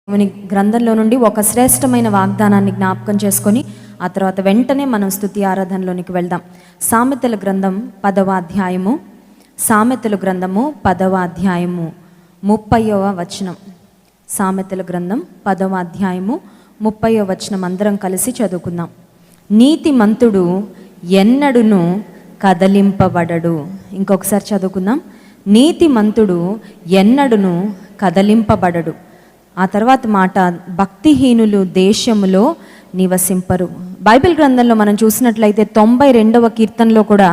దేవుని గ్రంథంలో నుండి ఒక శ్రేష్టమైన వాగ్దానాన్ని జ్ఞాపకం చేసుకొని ఆ తర్వాత వెంటనే మనం స్తుతి ఆరాధనలోనికి వెళ్దాం. సామెతల గ్రంథం 10వ అధ్యాయము, సామెతల గ్రంథము 10వ అధ్యాయము 30వ వచనం. సామెతల గ్రంథం 10వ అధ్యాయము 30వ వచనం అందరం కలిసి చదువుకుందాం. నీతిమంతుడు ఎన్నడును కదలింపబడడు. ఇంకొకసారి చదువుకుందాం. నీతిమంతుడు ఎన్నడును కదలింపబడడు. ఆ తర్వాత మాట, భక్తిహీనులు దేశములో నివసింపరు. బైబిల్ గ్రంథంలో మనం చూసినట్లయితే 92వ కీర్తనలో కూడా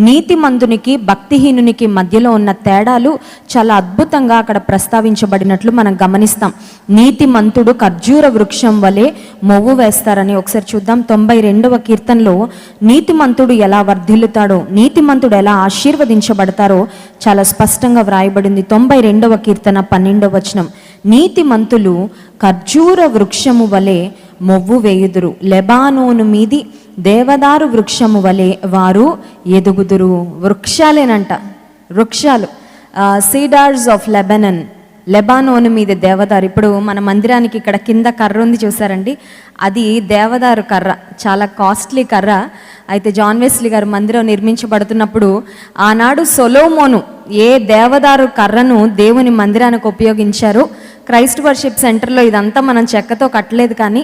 నీతిమంతునికి భక్తిహీనునికి మధ్యలో ఉన్న తేడాలు చాలా అద్భుతంగా అక్కడ ప్రస్తావించబడినట్లు మనం గమనిస్తాం. నీతిమంతుడు ఖర్జూర వృక్షం వలె మొవ్వు వేస్తారని ఒకసారి చూద్దాం. 92వ కీర్తనలో నీతిమంతుడు ఎలా వర్ధిల్లుతాడో, నీతిమంతుడు ఎలా ఆశీర్వదించబడతారో చాలా స్పష్టంగా వ్రాయబడింది. 92వ కీర్తన 12వ వచనం, నీతిమంతులు ఖర్జూర వృక్షము వలె మొవ్వు వేయుదురు, లెబానోను మీది దేవదారు వృక్షము వలె వారు ఎదుగుదురు. వృక్షాలేనంట, వృక్షాలు, సీడార్స్ ఆఫ్ లెబనన్, లెబానోను మీద దేవదారు. ఇప్పుడు మన మందిరానికి ఇక్కడ కింద కర్ర ఉంది చూసారండి, అది దేవదారు కర్ర, చాలా కాస్ట్లీ కర్ర. అయితే జాన్ వెస్లీ గారు మందిరం నిర్మించబడుతున్నప్పుడు ఆనాడు సొలోమోను ఏ దేవదారు కర్రను దేవుని మందిరానికి ఉపయోగించారు. క్రైస్ట్ వర్షిప్ సెంటర్లో ఇదంతా మనం చెక్కతో కట్టలేదు, కానీ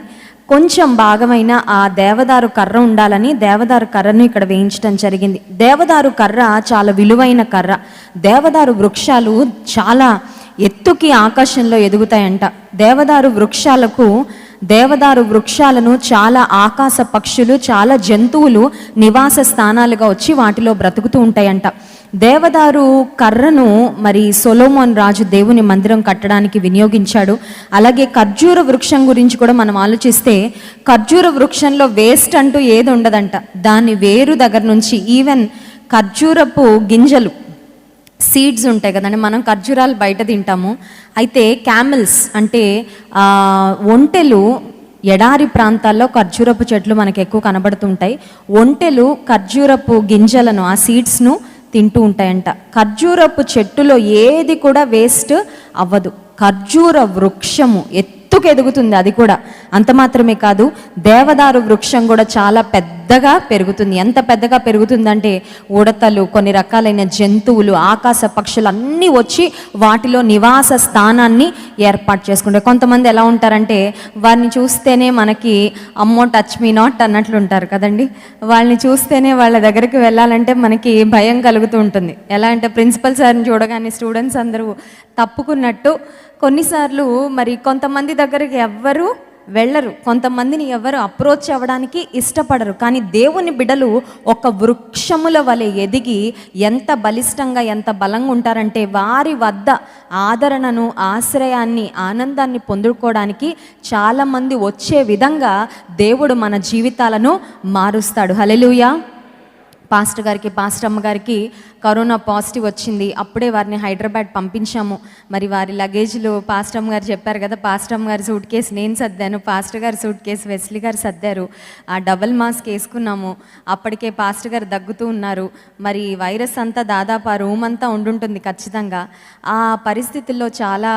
కొంచెం భాగమైన ఆ దేవదారు కర్ర ఉండాలని దేవదారు కర్రను ఇక్కడ వేయించడం జరిగింది. దేవదారు కర్ర చాలా విలువైన కర్ర. దేవదారు వృక్షాలు చాలా ఎత్తుకి ఆకాశంలో ఎదుగుతాయంట. దేవదారు వృక్షాలను చాలా ఆకాశ పక్షులు, చాలా జంతువులు నివాస స్థానాలుగా వచ్చి వాటిలో బ్రతుకుతూ ఉంటాయంట. దేవదారు కర్రను మరి సొలొమోన్ రాజు దేవుని మందిరం కట్టడానికి వినియోగించాడు. అలాగే ఖర్జూర వృక్షం గురించి కూడా మనం ఆలోచిస్తే, ఖర్జూర వృక్షంలో వేస్ట్ అంటూ ఏది ఉండదంట. దాని వేరు దగ్గర నుంచి ఈవెన్ ఖర్జూరపు గింజలు, సీడ్స్ ఉంటాయి కదండి, మనం ఖర్జూరాలు బయట తింటాము. అయితే క్యామెల్స్ అంటే ఒంటెలు ఎడారి ప్రాంతాల్లో ఖర్జూరపు చెట్లు మనకు ఎక్కువ కనబడుతుంటాయి. ఒంటెలు ఖర్జూరపు గింజలను, ఆ సీడ్స్ను తింటూ ఉంటాయంట. ఖర్జూరపు చెట్టులో ఏది కూడా వేస్ట్ అవ్వదు. ఖర్జూర వృక్షము ఎత్తుకు ఎదుగుతుంది. అది కూడా అంత మాత్రమే కాదు, దేవదారు వృక్షం కూడా చాలా పెద్దగా పెరుగుతుంది. ఎంత పెద్దగా పెరుగుతుందంటే ఉడతలు, కొన్ని రకాలైన జంతువులు, ఆకాశ పక్షులు అన్నీ వచ్చి వాటిలో నివాస స్థానాన్ని ఏర్పాటు చేసుకుంటారు. కొంతమంది ఎలా ఉంటారంటే వారిని చూస్తేనే మనకి అమ్మో టచ్ మీ నాట్ అన్నట్లు ఉంటారు కదండి. వాళ్ళని చూస్తేనే వాళ్ళ దగ్గరికి వెళ్ళాలంటే మనకి భయం కలుగుతూ ఉంటుంది. ఎలా అంటే ప్రిన్సిపల్ సార్ని చూడగానే స్టూడెంట్స్ అందరూ తప్పుకున్నట్టు కొన్నిసార్లు మరి కొంతమంది దగ్గరికి ఎవ్వరూ వెళ్ళరు, కొంతమందిని ఎవరు అప్రోచ్ అవ్వడానికి ఇష్టపడరు. కానీ దేవుని బిడ్డలు ఒక వృక్షముల వలె ఎదిగి ఎంత బలిష్టంగా, ఎంత బలంగా ఉంటారంటే వారి వద్ద ఆదరణను, ఆశ్రయాన్ని, ఆనందాన్ని పొందుకోవడానికి చాలామంది వచ్చే విధంగా దేవుడు మన జీవితాలను మారుస్తాడు. హల్లెలూయా. పాస్టర్ అమ్మగారికి కరోనా పాజిటివ్ వచ్చింది. అప్పుడే వారిని హైదరాబాద్ పంపించాము. మరి వారి లగేజ్లు పాస్టర్ అమ్మగారు చెప్పారు కదా, పాస్టర్ అమ్మగారి సూట్ కేసు నేను సర్దాను, పాస్టర్ గారి సూట్ కేసు వెస్లీ గారు సర్దారు. ఆ డబుల్ మాస్క్ వేసుకున్నాము. అప్పటికే పాస్టర్ గారు దగ్గుతూ ఉన్నారు. మరి వైరస్ అంతా దాదాపు ఆ రూమ్ అంతా ఉండుంటుంది ఖచ్చితంగా. ఆ పరిస్థితుల్లో చాలా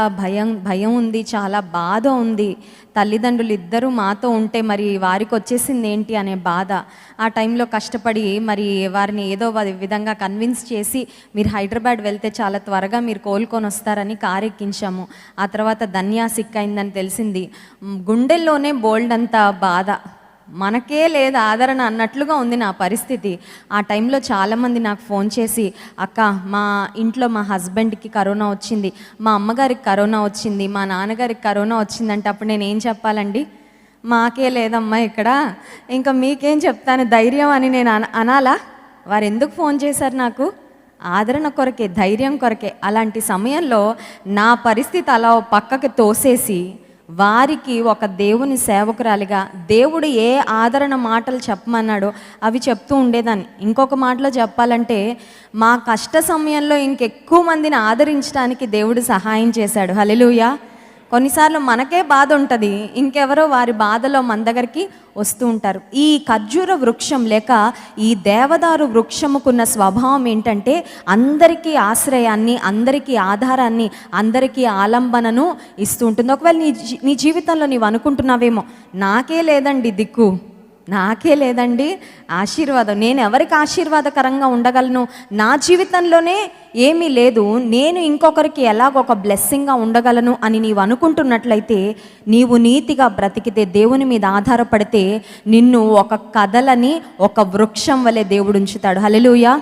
భయం ఉంది, చాలా బాధ ఉంది. తల్లిదండ్రులు ఇద్దరూ మాతో ఉంటే మరి వారికి వచ్చేసింది ఏంటి అనే బాధ. ఆ టైంలో కష్టపడి మరి వారిని ఏదో విధంగా కన్విన్స్ చేసి మీరు హైదరాబాద్ వెళ్తే చాలా త్వరగా మీరు కోలుకొని వస్తారని కారు ఎక్కించాము. ఆ తర్వాత ధన్యా సిక్ అయిందని తెలిసింది. గుండెల్లోనే బోల్డ్ అంత బాధ, మనకే లేదు ఆదరణ అన్నట్లుగా ఉంది నా పరిస్థితి. ఆ టైంలో చాలామంది నాకు ఫోన్ చేసి, అక్క మా ఇంట్లో మా హస్బెండ్కి కరోనా వచ్చింది, మా అమ్మగారికి కరోనా వచ్చింది, మా నాన్నగారికి కరోనా వచ్చిందంటే అప్పుడు నేను ఏం చెప్పాలండి? మాకే లేదమ్మా ఇక్కడ, ఇంకా మీకేం చెప్తాను ధైర్యం అని నేను అనాలా? వారు ఎందుకు ఫోన్ చేశారు? నాకు ఆదరణ కొరకే, ధైర్యం కొరకే. అలాంటి సమయంలో నా పరిస్థితి అలా పక్కకి తోసేసి వారికి ఒక దేవుని సేవకురాలిగా దేవుడు ఏ ఆదరణ మాటలు చెప్పమన్నాడో అవి చెప్తూ ఉండేదాన్ని. ఇంకొక మాటలో చెప్పాలంటే మా కష్ట సమయంలో ఇంకెక్కువ మందిని ఆదరించడానికి దేవుడు సహాయం చేశాడు. హల్లెలూయా. కొన్నిసార్లు మనకే బాధ ఉంటుంది, ఇంకెవరో వారి బాధలో మన దగ్గరికి వస్తూ ఉంటారు. ఈ ఖర్జూర వృక్షం లేక ఈ దేవదారు వృక్షముకున్న స్వభావం ఏంటంటే అందరికీ ఆశ్రయాన్ని, అందరికీ ఆధారాన్ని, అందరికీ ఆలంబనను ఇస్తూ ఉంటుంది. ఒకవేళ నీ జీవితంలో నీవు అనుకుంటున్నావేమో, నాకే లేదండి దిక్కు, నాకే లేదండి ఆశీర్వాదం, నేను ఎవరికి ఆశీర్వాదకరంగా ఉండగలను, నా జీవితంలోనే ఏమీ లేదు, నేను ఇంకొకరికి ఎలాగొక బ్లెస్సింగ్గా ఉండగలను అని నీవు అనుకుంటున్నట్లయితే, నీవు నీతిగా బ్రతికితే, దేవుని మీద ఆధారపడితే, నిన్ను ఒక కదలని ఒక వృక్షం వలె దేవుడు ఉంచుతాడు. హల్లెలూయా.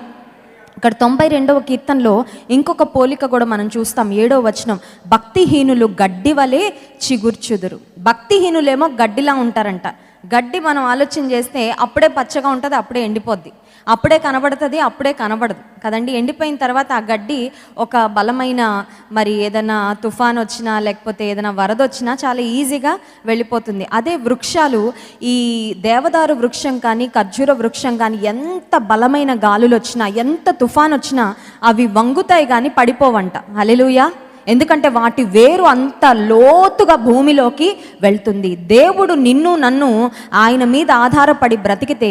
ఇక్కడ 92వ కీర్తనలో ఇంకొక పోలిక కూడా మనం చూస్తాం. 7వ వచనం, భక్తిహీనులు గడ్డి వలె చిగుర్చుదురు. భక్తిహీనులేమో గడ్డిలా ఉంటారంట. గడ్డి మనం ఆలోచన చేస్తే అప్పుడే పచ్చగా ఉంటుంది, అప్పుడే ఎండిపోద్ది, అప్పుడే కనబడుతుంది, అప్పుడే కనబడదు కదండి. ఎండిపోయిన తర్వాత ఆ గడ్డి ఒక బలమైన మరి ఏదైనా తుఫాన్ వచ్చినా లేకపోతే ఏదైనా వరద వచ్చినా చాలా ఈజీగా వెళ్ళిపోతుంది. అదే వృక్షాలు, ఈ దేవదారు వృక్షం కానీ ఖర్జూర వృక్షం కానీ ఎంత బలమైన గాలులు వచ్చినా, ఎంత తుఫాన్ వచ్చినా అవి వంగుతాయి కానీ పడిపోవంట. హల్లెలూయా. ఎందుకంటే వాటి వేరు అంత లోతుగా భూమిలోకి వెళ్తుంది. దేవుడు నిన్ను నన్ను ఆయన మీద ఆధారపడి బ్రతికితే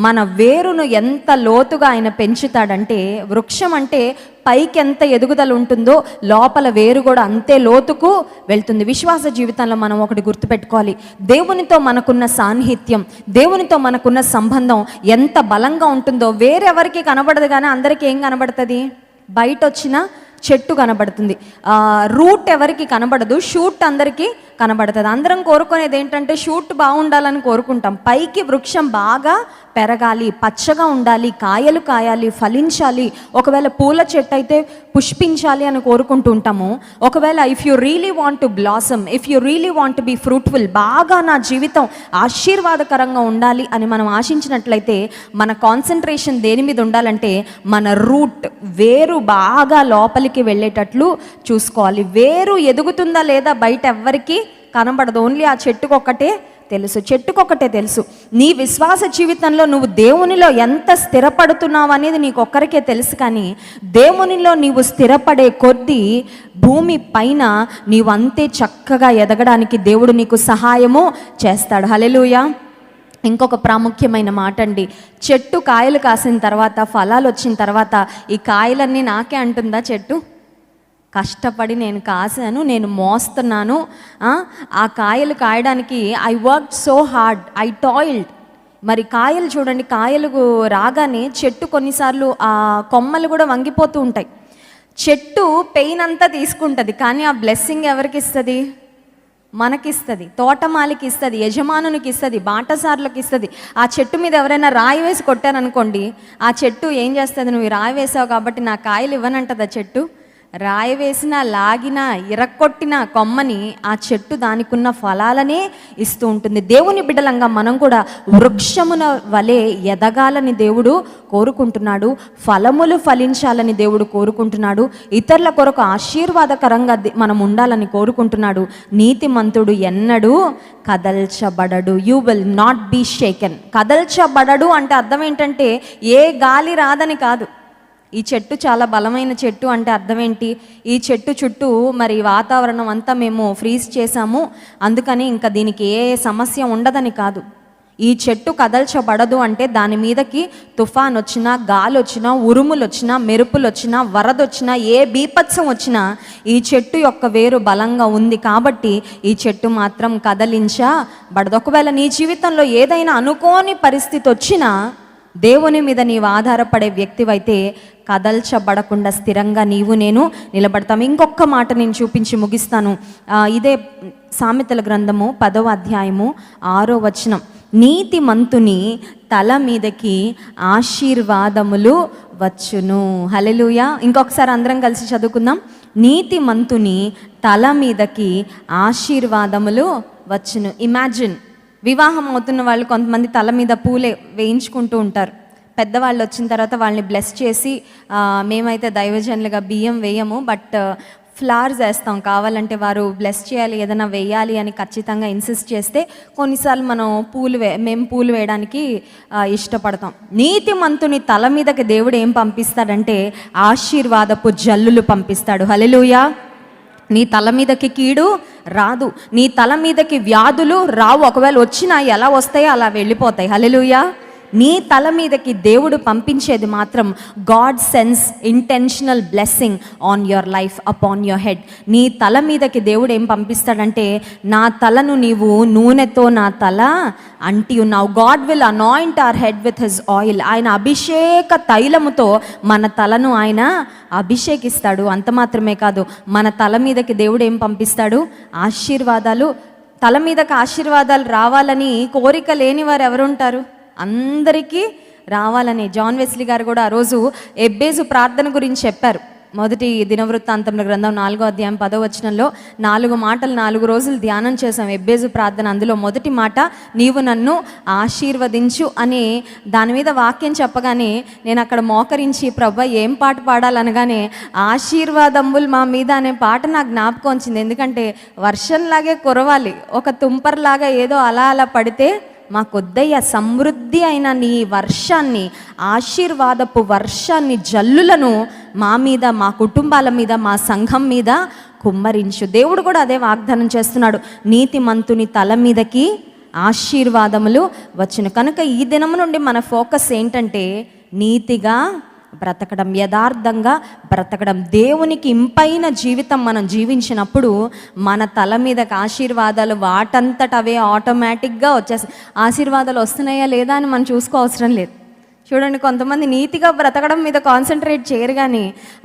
మన వేరును ఎంత లోతుగా ఆయన పెంచుతాడంటే, వృక్షం అంటే పైకి ఎంత ఎదుగుదల ఉంటుందో లోపల వేరు కూడా అంతే లోతుకు వెళ్తుంది. విశ్వాస జీవితంలో మనం ఒకటి గుర్తుపెట్టుకోవాలి, దేవునితో మనకున్న సాన్నిహిత్యం, దేవునితో మనకున్న సంబంధం ఎంత బలంగా ఉంటుందో వేరెవరికి కనబడదు, కానీ అందరికీ ఏం కనబడుతుంది? బయట వచ్చిన చెట్టు కనబడుతుంది, రూట్ ఎవరికి కనబడదు, షూట్ అందరికీ కనబడుతుంది. అందరం కోరుకునేది ఏంటంటే షూట్ బాగుండాలని కోరుకుంటాం, పైకి వృక్షం బాగా పెరగాలి, పచ్చగా ఉండాలి, కాయలు కాయాలి, ఫలించాలి. ఒకవేళ పూల చెట్టు అయితే పుష్పించాలి అని కోరుకుంటూ ఉంటాము. ఒకవేళ if you really want to blossom, if you really want to be fruitful, బాగా నా జీవితం ఆశీర్వాదకరంగా ఉండాలి అని మనం ఆశించినట్లయితే మన కాన్సన్ట్రేషన్ దేని మీద ఉండాలంటే మన రూట్, వేరు బాగా లోపలికి వెళ్ళేటట్లు చూసుకోవాలి. వేరు ఎదుగుతుందా లేదా బయట ఎవ్వరికి కనబడదు, ఓన్లీ ఆ చెట్టుకొక్కటే తెలుసు, చెట్టుకొక్కటే తెలుసు. నీ విశ్వాస జీవితంలో నువ్వు దేవునిలో ఎంత స్థిరపడుతున్నావు అనేది నీకొక్కరికే తెలుసు. కానీ దేవునిలో నీవు స్థిరపడే కొద్దీ భూమి పైన నీవు అంతే చక్కగా ఎదగడానికి దేవుడు నీకు సహాయము చేస్తాడు. హల్లెలూయా. ఇంకొక ప్రాముఖ్యమైన మాట అండి, చెట్టు కాయలు కాసిన తర్వాత, ఫలాలు వచ్చిన తర్వాత ఈ కాయలన్నీ నాకే అంటుందా చెట్టు? కష్టపడి నేను కాసాను, నేను మోస్తున్నాను, ఆ కాయలు కాయడానికి I work so hard, I toiled. మరి కాయలు చూడండి, కాయలు రాగానే చెట్టు కొన్నిసార్లు ఆ కొమ్మలు కూడా వంగిపోతూ ఉంటాయి. చెట్టు పెయిన్ అంతా తీసుకుంటుంది, కానీ ఆ బ్లెస్సింగ్ ఎవరికి ఇస్తుంది? మనకిస్తుంది, తోటమాలికి ఇస్తుంది, యజమానునికి ఇస్తుంది, బాటసార్లకు ఇస్తుంది. ఆ చెట్టు మీద ఎవరైనా రాయి వేసి కొట్టారనుకోండి, ఆ చెట్టు ఏం చేస్తుంది? నువ్వు రాయి వేసావు కాబట్టి నా కాయలు ఇవ్వనంటది ఆ చెట్టు. రాయి వేసినా, లాగినా, ఇరక్కొట్టిన కొమ్మని ఆ చెట్టు దానికున్న ఫలాలనే ఇస్తూ ఉంటుంది. దేవుని బిడ్డలంగా మనం కూడా వృక్షమున వలె ఎదగాలని దేవుడు కోరుకుంటున్నాడు, ఫలములు ఫలించాలని దేవుడు కోరుకుంటున్నాడు, ఇతరుల కొరకు ఆశీర్వాదకరంగా మనం ఉండాలని కోరుకుంటున్నాడు. నీతిమంతుడు ఎన్నడూ కదల్చబడడు. You will not be shaken. కదల్చబడడు అంటే అర్థం ఏంటంటే ఏ గాలి రాదని కాదు. ఈ చెట్టు చాలా బలమైన చెట్టు అంటే అర్థం ఏంటి? ఈ చెట్టు చుట్టూ మరి వాతావరణం అంతా మేము ఫ్రీజ్ చేసాము, అందుకని ఇంకా దీనికి ఏ సమస్య ఉండదని కాదు. ఈ చెట్టు కదల్చబడదు అంటే దాని మీదకి తుఫాన్ వచ్చినా, గాలి వచ్చినా, ఉరుములు వచ్చినా, మెరుపులు వచ్చినా, వరద వచ్చినా, ఏ బీపత్సం వచ్చినా ఈ చెట్టు యొక్క వేరు బలంగా ఉంది కాబట్టి ఈ చెట్టు మాత్రం కదలించబడదు. ఒకవేళ నీ జీవితంలో ఏదైనా అనుకోని పరిస్థితి వచ్చినా దేవుని మీద నీవు ఆధారపడే వ్యక్తివైతే కదల్చబడకుండా స్థిరంగా నీవు నేను నిలబడతాం. ఇంకొక మాట నేను చూపించి ముగిస్తాను. ఇదే సామెతల గ్రంథము 10వ అధ్యాయము 6వ వచనం, నీతిమంతుని తల మీదకి ఆశీర్వాదములు వచ్చును. హల్లెలూయా. ఇంకొకసారి అందరం కలిసి చదువుకుందాం. నీతిమంతుని తల మీదకి ఆశీర్వాదములు వచ్చును. ఇమాజిన్, వివాహం అవుతున్న వాళ్ళు కొంతమంది తల మీద పూలే వేయించుకుంటూ ఉంటారు. పెద్దవాళ్ళు వచ్చిన తర్వాత వాళ్ళని బ్లెస్ చేసి, మేమైతే దైవజనులుగా బియ్యం వేయము, బట్ ఫ్లవర్స్ వేస్తాం. కావాలంటే వారు బ్లెస్ చేయాలి, ఏదైనా వేయాలి అని ఖచ్చితంగా ఇన్సిస్ట్ చేస్తే కొన్నిసార్లు మనం మేము పూలు వేయడానికి ఇష్టపడతాం. నీతిమంతుని తల మీదకి దేవుడు ఏం పంపిస్తాడంటే ఆశీర్వాదపు జల్లులు పంపిస్తాడు. హల్లెలూయా. నీ తల మీదకి కీడు రాదు. నీ తల మీదకి వ్యాధులు రావు, ఒకవేళ వచ్చినా ఎలా వస్తాయో అలా వెళ్ళిపోతాయి. హల్లెలూయా. నీ తల మీదకి దేవుడు పంపించేది మాత్రం God sense intentional blessing on your life upon your head. నీ తల మీదకి దేవుడు ఏం పంపిస్తాడంటే, నా తలను నీవు నూనెతో నా తల అంటి ఉన్నావు. God will anoint hour head with his oil. ఆయన అభిషేక తైలముతో మన తలను ఆయన అభిషేకిస్తాడు. అంత మాత్రమే కాదు, మన తల మీదకి దేవుడు ఏం పంపిస్తాడు? ఆశీర్వాదాలు. తల మీదకి ఆశీర్వాదాలు రావాలని కోరిక లేని వారు ఎవరుంటారు? అందరికీ రావాలని. జాన్ వెస్లీ గారు కూడా ఆ రోజు ఎబ్బేజు ప్రార్థన గురించి చెప్పారు. మొదటి దినవృత్తాంతముల గ్రంథం 4వ అధ్యాయం 10వ వచనంలో 4 మాటలు 4 రోజులు ధ్యానం చేసాం ఎబ్బేజు ప్రార్థన. అందులో మొదటి మాట, నీవు నన్ను ఆశీర్వదించు అని దాని మీద వాక్యం చెప్పగానే నేను అక్కడ మోకరించి, ప్రభా ఏం పాట పాడాలనగానే ఆశీర్వాదములు మా మీద అనే పాట నాకు జ్ఞాపకం వచ్చింది. ఎందుకంటే వర్షంలాగే కురవాలి, ఒక తుంపర్లాగా ఏదో అలా అలా పడితే మాకొద్దయ్య సమృద్ధి అయిన నీ వర్షాన్ని, ఆశీర్వాదపు వర్షాన్ని, జల్లులను మా మీద, మా కుటుంబాల మీద, మా సంఘం మీద కుమ్మరించు. దేవుడు కూడా అదే వాగ్దానం చేస్తున్నాడు. నీతిమంతుని తల మీదకి ఆశీర్వాదములు వచ్చును. కనుక ఈ దినం నుండి మన ఫోకస్ ఏంటంటే నీతిగా బ్రతకడం, యథార్థంగా బ్రతకడం. దేవునికి ఇంపైన జీవితం మనం జీవించినప్పుడు మన తల మీదకి ఆశీర్వాదాలు వాటంతట అవే ఆటోమేటిక్గా వచ్చేస్తాయి. ఆశీర్వాదాలు వస్తున్నాయా లేదా అని మనం చూసుకోవసరం లేదు. చూడండి, కొంతమంది నీతిగా బ్రతకడం మీద కాన్సన్ట్రేట్ చేయరు, కానీ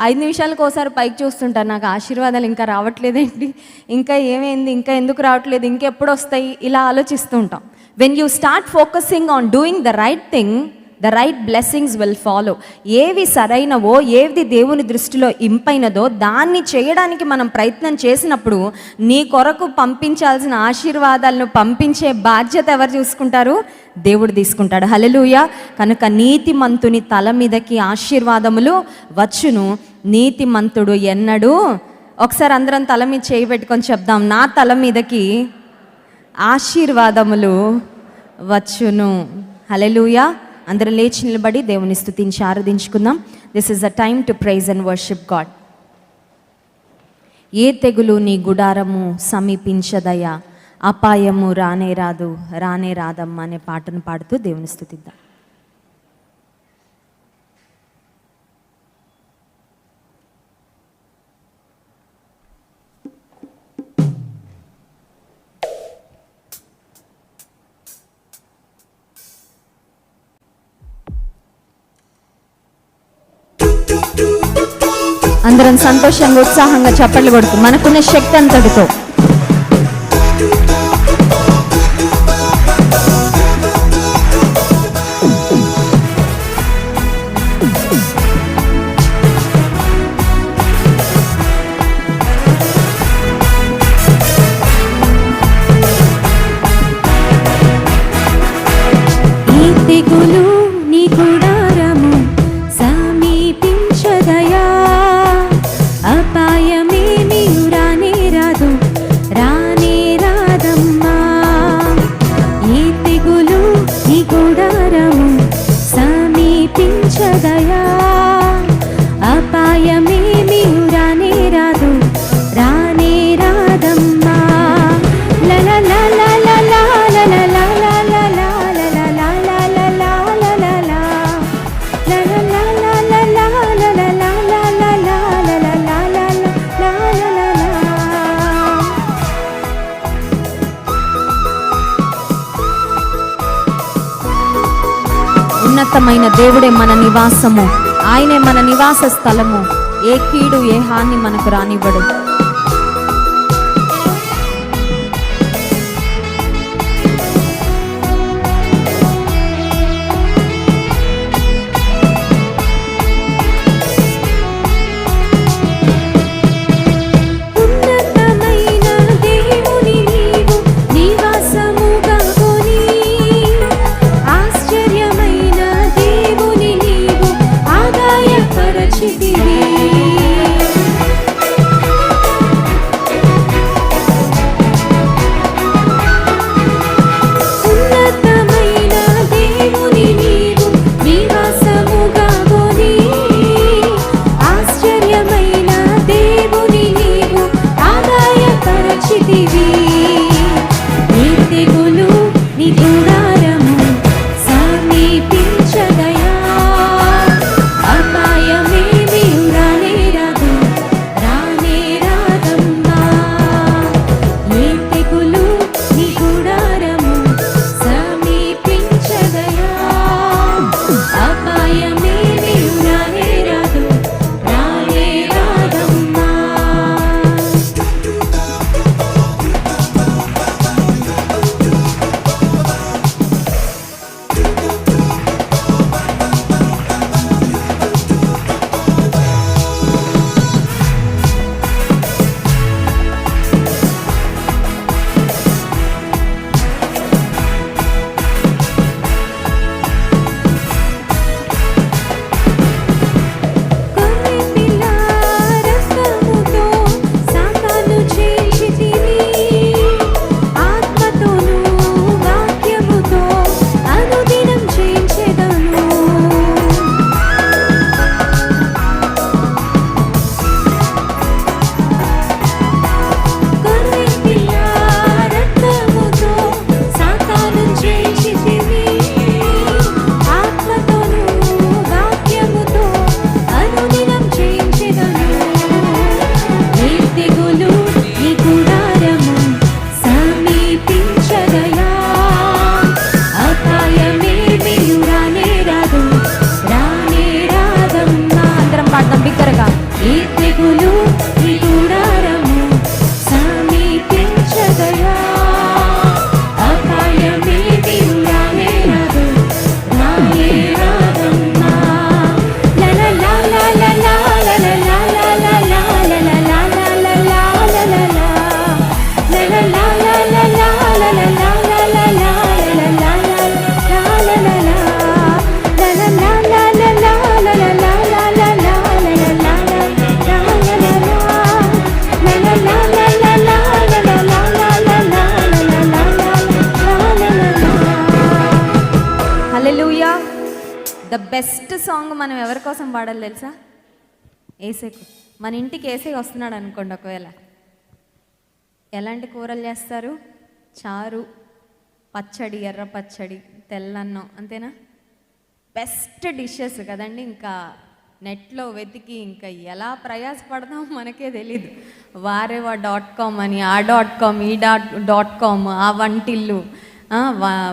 5 నిమిషాలకు ఒకసారి పైకి చూస్తుంటారు, నాకు ఆశీర్వాదాలు ఇంకా రావట్లేదేంటి, ఇంకా ఏమైంది, ఇంకా ఎందుకు రావట్లేదు, ఇంకెప్పుడు వస్తాయి, ఇలా ఆలోచిస్తూ ఉంటాం. When you start focusing on doing the right thing, the right blessings will follow. ఏవి సరైనవో, ఏది దేవుని దృష్టిలో ఇంపైనదో దాన్ని చేయడానికి మనం ప్రయత్నం చేసినప్పుడు నీ కొరకు పంపించాల్సిన ఆశీర్వాదాలను పంపించే బాధ్యత ఎవరు చూసుకుంటారు? దేవుడు తీసుకుంటాడు. హల్లెలూయా. కనుక నీతిమంతుని తల మీదకి ఆశీర్వాదములు వచ్చును. నీతిమంతుడు ఎన్నడూ, ఒకసారి అందరం తల మీద చేయి పెట్టుకొని చెప్దాం, నా తల మీదకి ఆశీర్వాదములు వచ్చును. హల్లెలూయా. అందరూ లేచి నిలబడి దేవుని స్తుతించి ఆరాధించుకుందాం. This is a time to praise and worship God. ఏ తెగులు నీ గుడారము సమీపించదయా, అపాయము రానే రాదు, రానే రాదమ్మా అనే పాటను పాడుతూ దేవుని స్తుతిద్దాం. అందరం సంతోషంగా ఉత్సాహంగా చప్పట్లు కొడుతూ మనకున్న శక్తి అంతటితో ఉన్నతమైన దేవుడే మన నివాసము, ఆయనే మన నివాస స్థలము. ఏ కీడు ఏ హాని మనకు రానివ్వడు. బెస్ట్ సాంగ్ మనం ఎవరి కోసం పాడాలి తెలుసా? ఏసేకు. మన ఇంటికి ఏసే వస్తున్నాడు అనుకోండి, ఒకవేళ ఎలాంటి కూరలు చేస్తారు? చారు, పచ్చడి, ఎర్ర పచ్చడి, తెల్లన్నం, అంతేనా? బెస్ట్ డిషెస్ కదండి. ఇంకా నెట్లో వెతికి ఇంకా ఎలా ప్రయాసపడదాం మనకే తెలీదు. వారేవా.com అని, ఆ.com, ఈ.com, ఆ వంటిల్లు,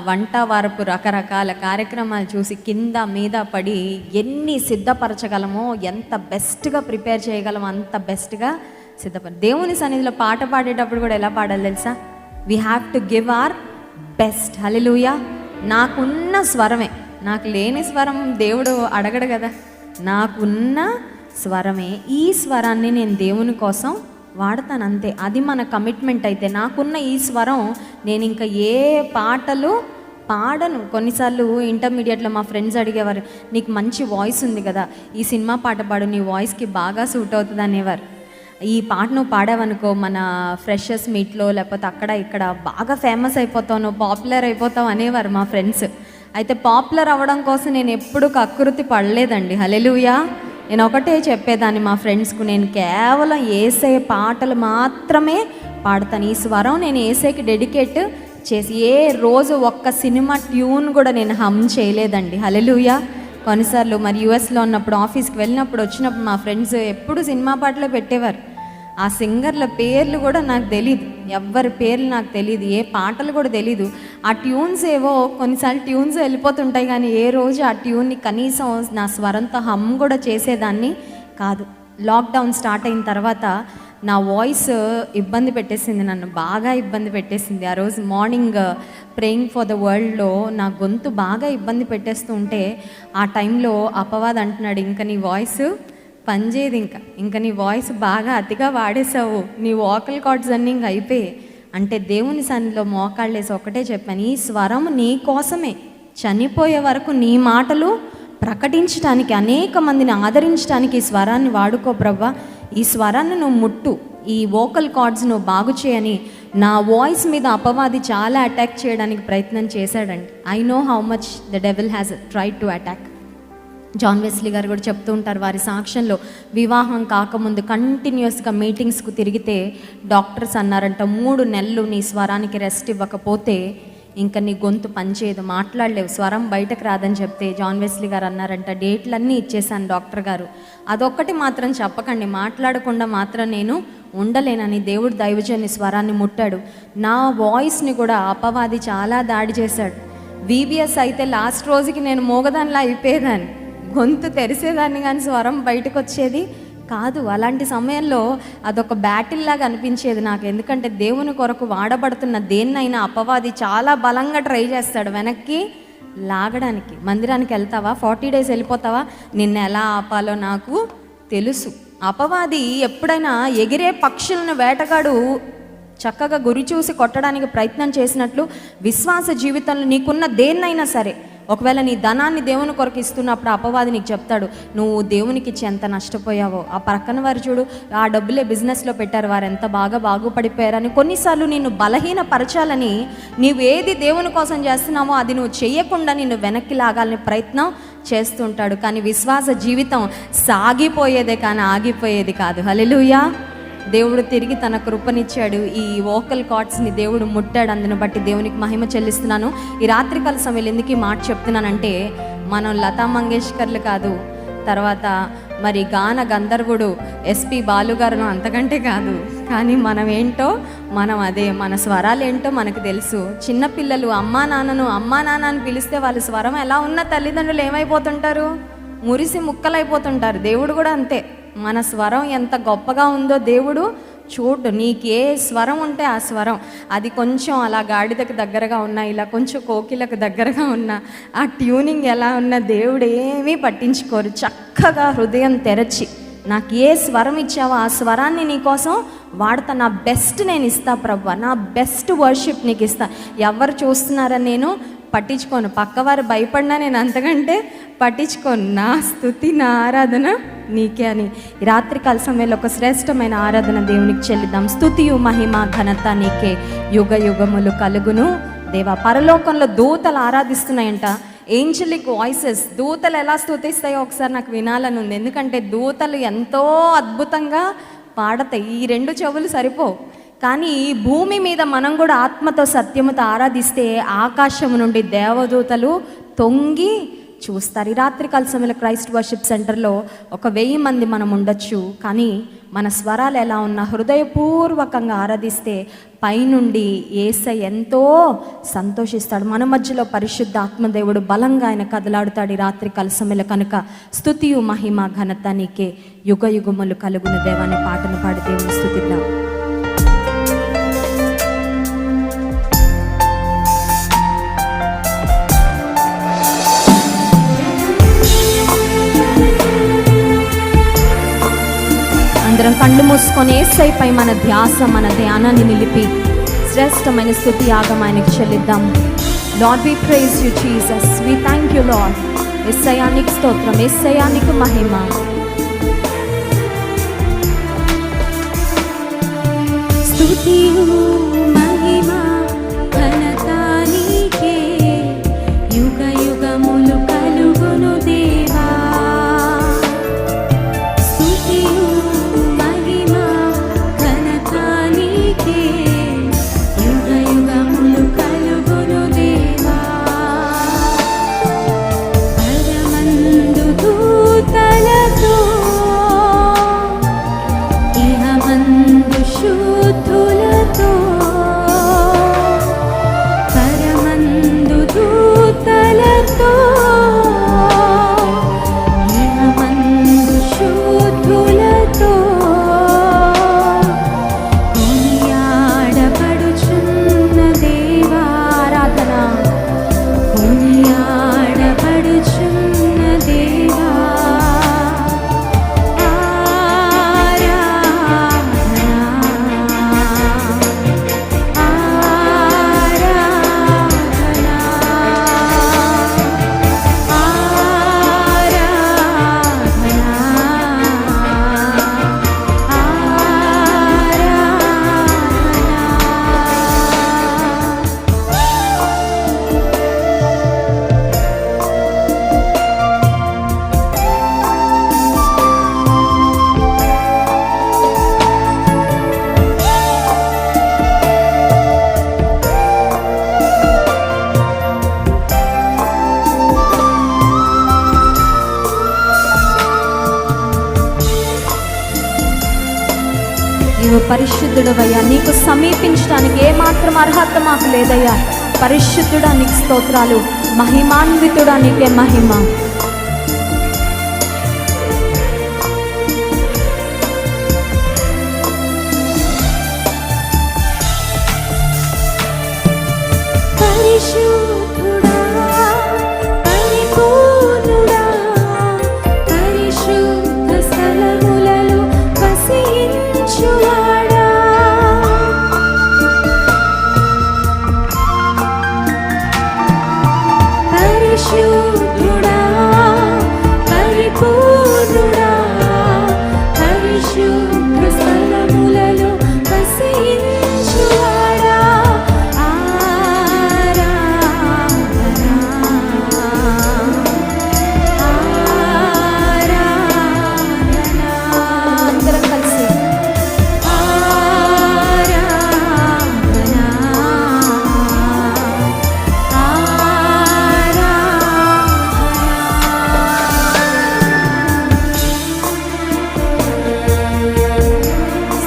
వంట వారపు రకరకాల కార్యక్రమాలు చూసి కింద మీద పడి ఎన్ని సిద్ధపరచగలమో, ఎంత బెస్ట్గా ప్రిపేర్ చేయగలమో అంత బెస్ట్గా దేవుని సన్నిధిలో పాట పాడేటప్పుడు కూడా ఎలా పాడాలి తెలుసా? We have to give our best. Hallelujah. నాకున్న స్వరమే, నాకు లేని స్వరం దేవుడు అడగడు కదా. నాకున్న స్వరమే, ఈ స్వరాన్ని నేను దేవుని కోసం వాడతాను, అంతే. అది మన కమిట్మెంట్. అయితే నాకున్న ఈ స్వరం నేను ఇంకా ఏ పాటలు పాడను. కొన్నిసార్లు ఇంటర్మీడియట్లో మా ఫ్రెండ్స్ అడిగేవారు, నీకు మంచి వాయిస్ ఉంది కదా, ఈ సినిమా పాట పాడు, నీ వాయిస్కి బాగా సూట్ అవుతుంది అనేవారు. ఈ పాట నువ్వు పాడావనుకో మన ఫ్రెషర్స్ మీట్లో లేకపోతే అక్కడ ఇక్కడ బాగా ఫేమస్ అయిపోతావు, నువ్వు పాపులర్ అయిపోతావు అనేవారు మా ఫ్రెండ్స్. అయితే పాపులర్ అవ్వడం కోసం నేను ఎప్పుడు కకృతి పడలేదండి. హల్లెలూయా. నేను ఒకటే చెప్పేదాన్ని మా ఫ్రెండ్స్కు, నేను కేవలం యేసయ్య పాటలు మాత్రమే పాడతాను. ఈ స్వరం నేను యేసయ్యకి డెడికేట్ చేసి ఏ రోజు ఒక్క సినిమా ట్యూన్ కూడా నేను హమ్ చేయలేదండి. హల్లెలూయా. కొన్నిసార్లు మరి యూఎస్లో ఉన్నప్పుడు ఆఫీస్కి వెళ్ళినప్పుడు వచ్చినప్పుడు మా ఫ్రెండ్స్ ఎప్పుడు సినిమా పాటలే పెట్టేవారు. ఆ సింగర్ల పేర్లు కూడా నాకు తెలీదు, ఎవ్వరి పేర్లు నాకు తెలీదు, ఏ పాటలు కూడా తెలీదు. ఆ ట్యూన్స్ ఏవో కొన్నిసార్లు ట్యూన్స్ వెళ్ళిపోతుంటాయి, కానీ ఏ రోజు ఆ ట్యూన్ని కనీసం నా స్వరంతో హమ్ కూడా చేసేదాన్ని కాదు. లాక్డౌన్ స్టార్ట్ అయిన తర్వాత నా వాయిస్ ఇబ్బంది పెట్టేసింది, నన్ను బాగా ఇబ్బంది పెట్టేసింది. ఆ రోజు మార్నింగ్ ప్రేయింగ్ ఫర్ ద వరల్డ్లో నా గొంతు బాగా ఇబ్బంది పెట్టేస్తూ ఉంటే ఆ టైంలో అపవాద్ అంటున్నాడు, ఇంకా నీ వాయిస్ పనిచేయదు, ఇంకా నీ వాయిస్ బాగా అతిగా వాడేసావు, నీ వోకల్ కార్డ్స్ అన్నీ ఇంక అయిపోయాయి అంటే దేవుని సన్నిధిలో మోకాళ్ళేసి ఒకటే చెప్పాను, ఈ స్వరం నీ కోసమే, చనిపోయే వరకు నీ మాటలు ప్రకటించడానికి, అనేక మందిని ఆదరించడానికి ఈ స్వరాన్ని వాడుకో బ్రవ్వా, ఈ స్వరాన్ని నువ్వు ముట్టు, ఈ వోకల్ కార్డ్స్ నువ్వు బాగు చేయని నా వాయిస్ మీద అపవాది చాలా అటాక్ చేయడానికి ప్రయత్నం చేశాడండి. I know how much the devil has tried to attack. John Wesley గారు కూడా చెప్తూ ఉంటారు, వారి సాక్ష్యంలో వివాహం కాకముందు కంటిన్యూస్గా మీటింగ్స్కు తిరిగితే డాక్టర్స్ అన్నారంట, 3 నెలలు నీ స్వరానికి రెస్ట్ ఇవ్వకపోతే ఇంకా నీ గొంతు పనిచేయదు, మాట్లాడలేవు, స్వరం బయటకు రాదని చెప్తే జాన్ వెస్లీ గారు అన్నారంట, డేట్లన్నీ ఇచ్చేసాను డాక్టర్ గారు, అదొక్కటి మాత్రం చెప్పకండి, మాట్లాడకుండా మాత్రం నేను ఉండలేనని. దేవుడు దైవజన్ని స్వరాన్ని ముట్టాడు. నా వాయిస్ని కూడా అపవాది చాలా దాడి చేశాడు. VBS అయితే లాస్ట్ రోజుకి నేను మోగదానిలా అయిపోయేదాన్ని, గొంతు తెరిసేదాన్ని కానీ స్వరం బయటకు వచ్చేది కాదు. అలాంటి సమయంలో అదొక బ్యాటిల్ లాగా అనిపించేది నాకు, ఎందుకంటే దేవుని కొరకు వాడబడుతున్న దేన్నైనా అపవాది చాలా బలంగా ట్రై చేస్తాడు వెనక్కి లాగడానికి. మందిరానికి వెళ్తావా, 40 days వెళ్ళిపోతావా, నిన్ను ఎలా ఆపాలో నాకు తెలుసు. అపవాది ఎప్పుడైనా ఎగిరే పక్షులను వేటగాడు చక్కగా గురి చూసి కొట్టడానికి ప్రయత్నం చేసినట్లు విశ్వాస జీవితంలో నీకున్న దేన్నైనా సరే, ఒకవేళ నీ ధనాన్ని దేవుని కొరకు ఇస్తున్నప్పుడు అపవాది నీకు చెప్తాడు, నువ్వు దేవునికి ఇచ్చి ఎంత నష్టపోయావో, ఆ పక్కన వారు చూడు ఆ డబ్బులే బిజినెస్లో పెట్టారు, వారు ఎంత బాగా బాగుపడిపోయారని. కొన్నిసార్లు నిన్ను బలహీనపరచాలని, నీవు ఏది దేవుని కోసం చేస్తున్నావో అది నువ్వు చేయకుండా నిన్ను వెనక్కి లాగాలని ప్రయత్నం చేస్తుంటాడు. కానీ విశ్వాస జీవితం సాగిపోయేదే కానీ ఆగిపోయేది కాదు. హల్లెలూయా. దేవుడు తిరిగి తన కృపనిచ్చాడు, ఈ వోకల్ కార్డ్స్ని దేవుడు ముట్టాడు, అందుని బట్టి దేవునికి మహిమ చెల్లిస్తున్నాను. ఈ రాత్రికాల సమయంలో ఎందుకు ఈ మాట చెప్తున్నానంటే, మనం లతా మంగేష్కర్లు కాదు, తర్వాత మరి గాన గంధర్వుడు SP బాలుగారు అంతకంటే కాదు, కానీ మనం ఏంటో మనం అదే, మన స్వరాలు ఏంటో మనకు తెలుసు. చిన్నపిల్లలు అమ్మా నాన్న అని పిలిస్తే వాళ్ళ స్వరం ఎలా ఉన్న తల్లిదండ్రులు ఏమైపోతుంటారు, మురిసి ముక్కలైపోతుంటారు. దేవుడు కూడా అంతే, మన స్వరం ఎంత గొప్పగా ఉందో దేవుడు చూడు. నీకు ఏ స్వరం ఉంటే ఆ స్వరం, అది కొంచెం అలా గాడిదకు దగ్గరగా ఉన్నా, ఇలా కొంచెం కోకిలకు దగ్గరగా ఉన్నా, ఆ ట్యూనింగ్ ఎలా ఉన్నా దేవుడు ఏమీ పట్టించుకోరు. చక్కగా హృదయం తెరచి నాకు ఏ స్వరం ఇచ్చావో ఆ స్వరాన్ని నీకోసం వాడతా, నా బెస్ట్ నేను ఇస్తా ప్రభువా, నా బెస్ట్ వర్షిప్ నీకు ఇస్తా. ఎవరు చూస్తున్నారని నేను పట్టించుకోను, పక్కవారు భయపడినా నేను అంతకంటే పట్టించుకోను. నా స్తుతి నా ఆరాధన నీకే అని ఈ రాత్రికాల సమయంలో ఒక శ్రేష్టమైన ఆరాధన దేవునికి చెల్లిద్దాం. స్తుతియు మహిమ ఘనత నీకే యుగ యుగములు కలుగును దేవా. పరలోకంలో దూతలు ఆరాధిస్తున్నాయంట, ఏంజలిక్ వాయిసెస్, దూతలు ఎలా స్తుతిస్తాయో ఒకసారి నాకు వినాలని ఉంది. ఎందుకంటే దూతలు ఎంతో అద్భుతంగా పాడతాయి, ఈ 2 చెవులు సరిపోవు. కానీ భూమి మీద మనం కూడా ఆత్మతో సత్యముతో ఆరాధిస్తే ఆకాశం నుండి దేవదూతలు తొంగి చూస్తారు. ఈ రాత్రికాల సమయంలో క్రైస్ట్ వర్షిప్ సెంటర్లో 1000 మంది మనం ఉండొచ్చు, కానీ మన స్వరాలు ఎలా ఉన్నా హృదయపూర్వకంగా ఆరాధిస్తే పైనుండి యేసయ్య ఎంతో సంతోషిస్తాడు. మన మధ్యలో పరిశుద్ధ ఆత్మదేవుడు బలంగా ఆయన కదలాడుతాడు. ఈ రాత్రికాల సమయంలో కనుక స్తుతియు మహిమ ఘనత నీకే యుగ యుగములు కలుగును దేవాన్ని పాటను పాడి దేవుని స్తుతిద్దాం. అందరం కళ్ళు మూసుకొని యేసయ్యపై మన ధ్యాస మన ధ్యానాన్ని నిలిపి శ్రేష్టమైన స్తుతి యాగం ఆయనకు చెల్లిద్దాం. Lord we praise you Jesus, we thank you Lord. యేసయ్యానికి స్తోత్రం, యేసయ్యానికి మహిమ. స్తుతియు మహిమ ఘనత నీకే యుగ యుగములు కలుగును దేవా. నీవు పరిశుద్ధుడవయ్యా, నీకు సమీపించడానికి ఏమాత్రం అర్హత మాకు లేదయ్యా. పరిశుద్ధుడా నీకు స్తోత్రాలు, మహిమాన్వితుడా నీకే మహిమ.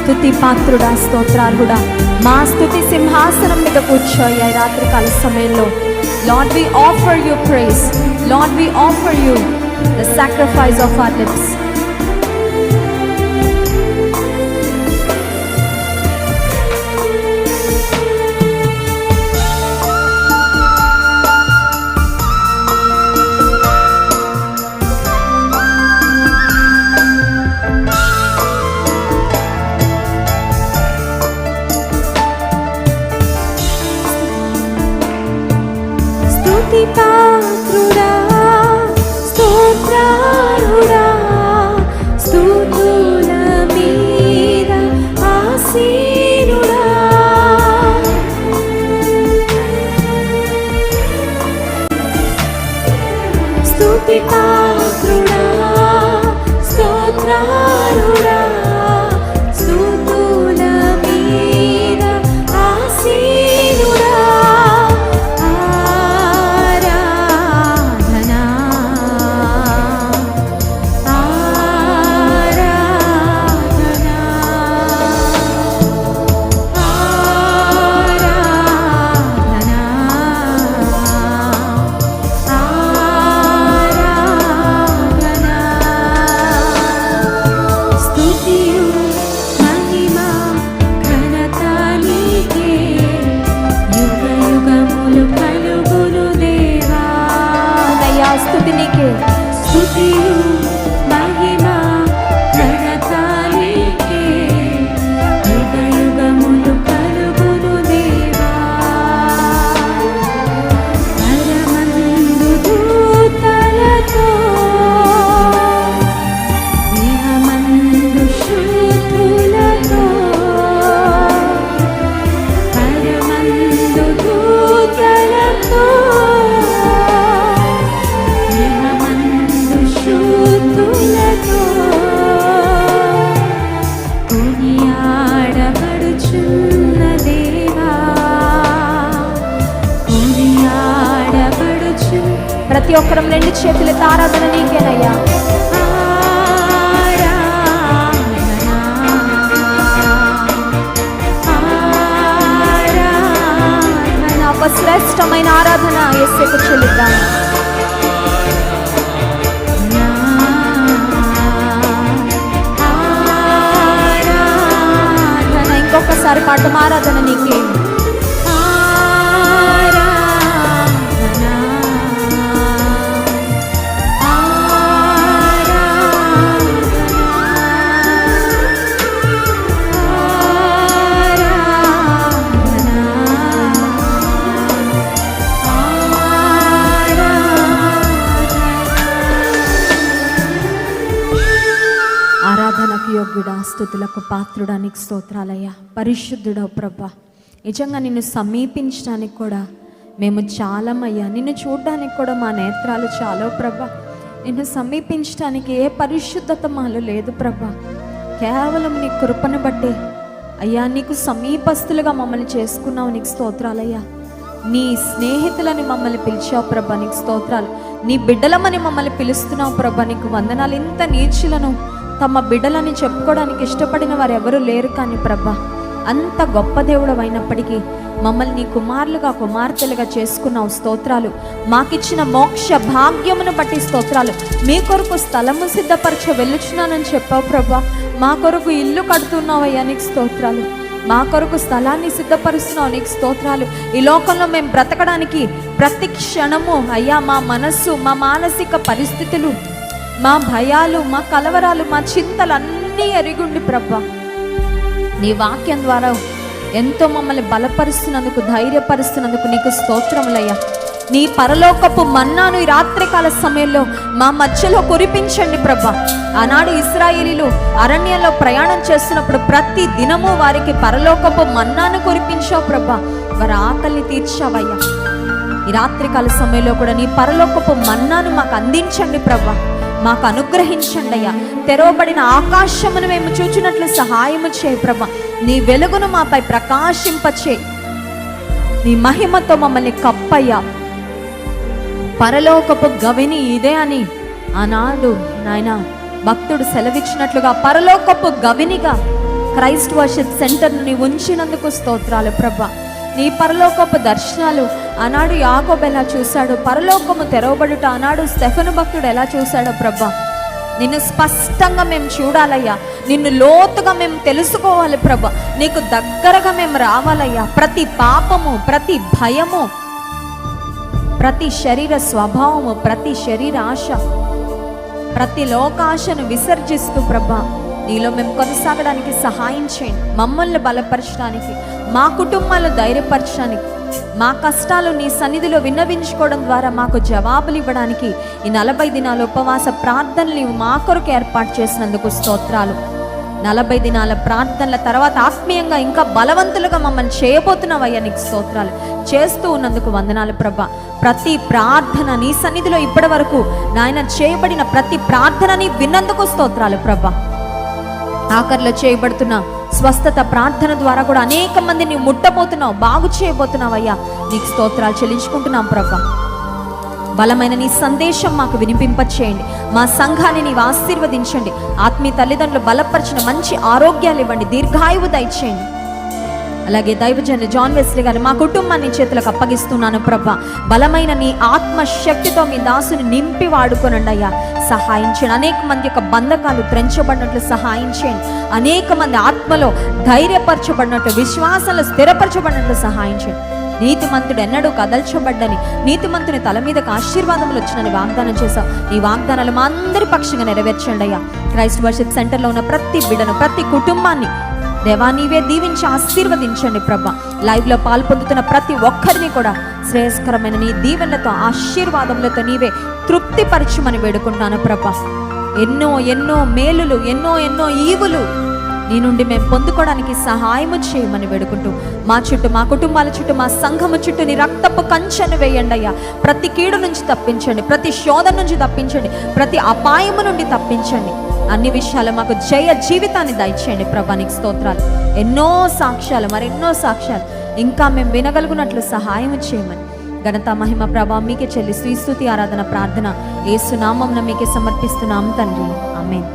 స్తుతి పాత్రుడా, స్తోత్రార్హుడా, మా స్తుతి సింహాసనం మీద కూర్చోయ్యా ఈ రాత్రికాల సమయంలో. Lord we offer you praise, Lord we offer you the sacrifice of our lips. పాత్రుడా, స్తోత్రార్హుడా, స్తుతుల మీద ఆసీనుడా. స్తుతి పాత్రుడా స్తోత్రారుడా స్తుతుల మీద ఆసీనుడా ఆరాధనా ఆరాధనా ఆరాధనా ఆరాధనా స్తుతియు మహిమ ఘనత నీకే యుగ యుగములు కలుగును దేవా అయ్యా స్తుతి నీకే. స్తుతియు మహిమ ఘనత నీకే యుగ యుగములు కలుగును దేవా పరమందు దూతలతో ఇహమందు శూద్రులతో పరమందు దూతలతో ఇహమందు శూద్రులతో కొనియాడబడుచున్న దేవా కొనియాడబడుచు ప్రతి ఒక్కరం రెండు చేతులతో ఆరాధన నీకేనయ్యా. ఆరాధనా ఆరాధనా ఒక శ్రేష్టమైన ఆరాధన యేసుకు చెల్లిద్దాం. ఆరాధనా ఇంకొకసారి పాడదాం ఆరాధన నీకే. ఆరాధనా ఆరాధనకు యోగ్యుడా, స్తుతులకు పాత్రుడా, నీకు స్తోత్రాలయ్యా. పరిశుద్ధుడా ప్రభా, నిజంగా నిన్ను సమీపించడానికి కూడా మేము చాలమయ్యా. నిన్ను చూడడానికి కూడా మా నేత్రాలు చాలవు ప్రభా. నిన్ను సమీపించడానికి ఏ పరిశుద్ధత మాలో లేదు ప్రభా. కేవలం నీ కృపను బట్టి అయ్యా నీకు సమీపస్తులుగా మమ్మల్ని చేసుకున్నావు. నీకు స్తోత్రాలయ్యా. నీ స్నేహితులని మమ్మల్ని పిలిచావు ప్రభా, నీకు స్తోత్రాలు. నీ బిడ్డలమని మమ్మల్ని పిలుస్తున్నావు ప్రభా, నీకు వందనాలు. ఇంత నీచులను తమ బిడ్డలని చెప్పుకోవడానికి ఇష్టపడిన వారు ఎవరు లేరు కానీ ప్రభా, అంత గొప్ప దేవుడు అయినప్పటికీ మమ్మల్ని నీ కుమారులుగా కుమార్తెలుగా చేసుకున్నావు. స్తోత్రాలు. మాకిచ్చిన మోక్ష భాగ్యమును బట్టి స్తోత్రాలు. మీ కొరకు స్థలము సిద్ధపరచ వెళ్ళుచున్నానని చెప్పావు ప్రభా. మా కొరకు ఇల్లు కడుతున్నావయ్యా, నీకు స్తోత్రాలు. మా కొరకు స్థలాన్ని సిద్ధపరుస్తున్నావు, నీకు స్తోత్రాలు. ఈ లోకంలో మేము బ్రతకడానికి ప్రతి క్షణము అయ్యా మా మనస్సు, మా మానసిక పరిస్థితులు, మా భయాలు, మా కలవరాలు, మా చింతలన్నీ ఎరిగుండి ప్రభా నీ వాక్యం ద్వారా ఎంతో మమ్మల్ని బలపరుస్తున్నందుకు, ధైర్యపరుస్తున్నందుకు నీకు స్తోత్రములయ్యా. నీ పరలోకపు మన్నాను ఈ రాత్రికాల సమయంలో మా మధ్యలో కురిపించండి ప్రభా. ఆనాడు ఇశ్రాయేలీలు అరణ్యంలో ప్రయాణం చేస్తున్నప్పుడు ప్రతి దినము వారికి పరలోకపు మన్నాను కురిపించావు ప్రభా. వారి ఆకలిని తీర్చావయ్యా. ఈ రాత్రికాల సమయంలో కూడా నీ పరలోకపు మన్నాను మాకు అందించండి ప్రభా, మాకు అనుగ్రహించండి అయ్యా. తెరవబడిన ఆకాశమును మేము చూచినట్లు సహాయము చేయి ప్రభా. నీ వెలుగును మాపై ప్రకాశింపచే, నీ మహిమతో మమ్మల్ని కప్పయ్యా. పరలోకపు గవిని ఇదే అని ఆనాడు నాయన భక్తుడు సెలవిచ్చినట్లుగా పరలోకపు గవినిగా క్రైస్ట్ వర్షిప్ సెంటర్ను నీ ఉంచినందుకు స్తోత్రాలు ప్రభా. నీ పరలోకపు దర్శనాలు ఆనాడు యాకోబు ఎలా చూశాడు, పరలోకము తెరవబడుట ఆనాడు స్టెఫెను భక్తుడు ఎలా చూశాడో ప్రభా. నిన్ను స్పష్టంగా మేము చూడాలయ్యా, నిన్ను లోతుగా మేము తెలుసుకోవాలి ప్రభా. నీకు దగ్గరగా మేము రావాలయ్యా. ప్రతి పాపము, ప్రతి భయము, ప్రతి శరీర స్వభావము, ప్రతి శరీర ఆశ, ప్రతి లోకాశను విసర్జిస్తూ ప్రభా నీలో మేము కొనసాగడానికి సహాయం చేయండి. మమ్మల్ని బలపరచడానికి, మా కుటుంబాలను ధైర్యపరచడానికి, మా కష్టాలు నీ సన్నిధిలో విన్నవించుకోవడం ద్వారా మాకు జవాబులు ఇవ్వడానికి ఈ 40 దినాల ఉపవాస ప్రార్థనలు మా కొరకు ఏర్పాటు చేసినందుకు స్తోత్రాలు. 40 దినాల ప్రార్థనల తర్వాత ఆత్మీయంగా ఇంకా బలవంతులుగా మమ్మల్ని చేయబోతున్నావయ్యా, నీకు స్తోత్రాలు. చేస్తూ ఉన్నందుకు వందనాలు ప్రభా. ప్రతి ప్రార్థన నీ సన్నిధిలో ఇప్పటి వరకు నాయన చేయబడిన ప్రతి ప్రార్థనని విన్నందుకు స్తోత్రాలు ప్రభా. ఆఖరిలో చేయబడుతున్న స్వస్థత ప్రార్థన ద్వారా కూడా అనేక మందిని ముట్టబోతున్నావు, బాగు చేయబోతున్నావయ్యా, నీకు స్తోత్రాలు చెల్లించుకుంటున్నాం ప్రభా. బలమైన నీ సందేశం మాకు వినిపింపచేయండి. మా సంఘాన్ని నీవు ఆశీర్వదించండి. ఆత్మీయ తల్లిదండ్రులు బలపరిచిన మంచి ఆరోగ్యాలు ఇవ్వండి, దీర్ఘాయువు దయచేయండి. అలాగే దైవజనులు జాన్ వెస్లీ గారు మా కుటుంబాన్ని చేతులకు అప్పగిస్తున్నాను ప్రభా. బలమైన నీ ఆత్మశక్తితో మీ దాసుని నింపి వాడుకోనండి అయ్యా, సహాయం చేయండి. అనేక మంది యొక్క బంధకాలు త్రెంచబడినట్లు సహాయం చేయండి. అనేక మంది ఆత్మలో ధైర్యపరచబడినట్లు, విశ్వాసాలు స్థిరపరచబడినట్లు సహాయం చేయండి. నీతిమంతుడు ఎన్నడూ కదల్చబడ్డని, నీతిమంతుని తల మీదకి ఆశీర్వాదములు వచ్చినని వాగ్దానం చేశావు. నీ వాగ్దానాలు మా అందరి పక్షంగా నెరవేర్చండి అయ్యా. క్రైస్ట్ వర్షిప్ సెంటర్లో ఉన్న ప్రతి బిడ్డను, ప్రతి కుటుంబాన్ని దేవా నీవే దీవించి ఆశీర్వదించండి ప్రభా. లైవ్లో పాల్పొందుతున్న ప్రతి ఒక్కరిని కూడా శ్రేయస్కరమైన నీ దీవెనలతో, ఆశీర్వాదములతో నీవే తృప్తిపరచుమని వేడుకుంటాను ప్రభా. ఎన్నో ఎన్నో మేలులు, ఎన్నో ఎన్నో ఈవులు నీ నుండి మేము పొందుకోవడానికి సహాయము చేయమని వేడుకుంటూ మా చుట్టూ, మా కుటుంబాల చుట్టూ, మా సంఘము చుట్టూ నీ రక్తపు కంచెను వేయండి అయ్యా. ప్రతి కీడు నుంచి తప్పించండి, ప్రతి శోధన నుంచి తప్పించండి, ప్రతి అపాయము నుండి తప్పించండి. అన్ని విషయాలు మాకు జయ జీవితాన్ని దయచేయండి ప్రభా. నీకు స్తోత్రాలు. ఎన్నో సాక్ష్యాలు, మరెన్నో సాక్ష్యాలు ఇంకా మేము వినగలుగునట్లు సహాయం చేయమని ఘనత మహిమ ప్రభావం మీకే చెల్లిస్తూ ఈ స్తుతి ఆరాధన ప్రార్థన యేసు నామమున మీకే సమర్పిస్తున్నాం తండ్రి. ఆమేన్.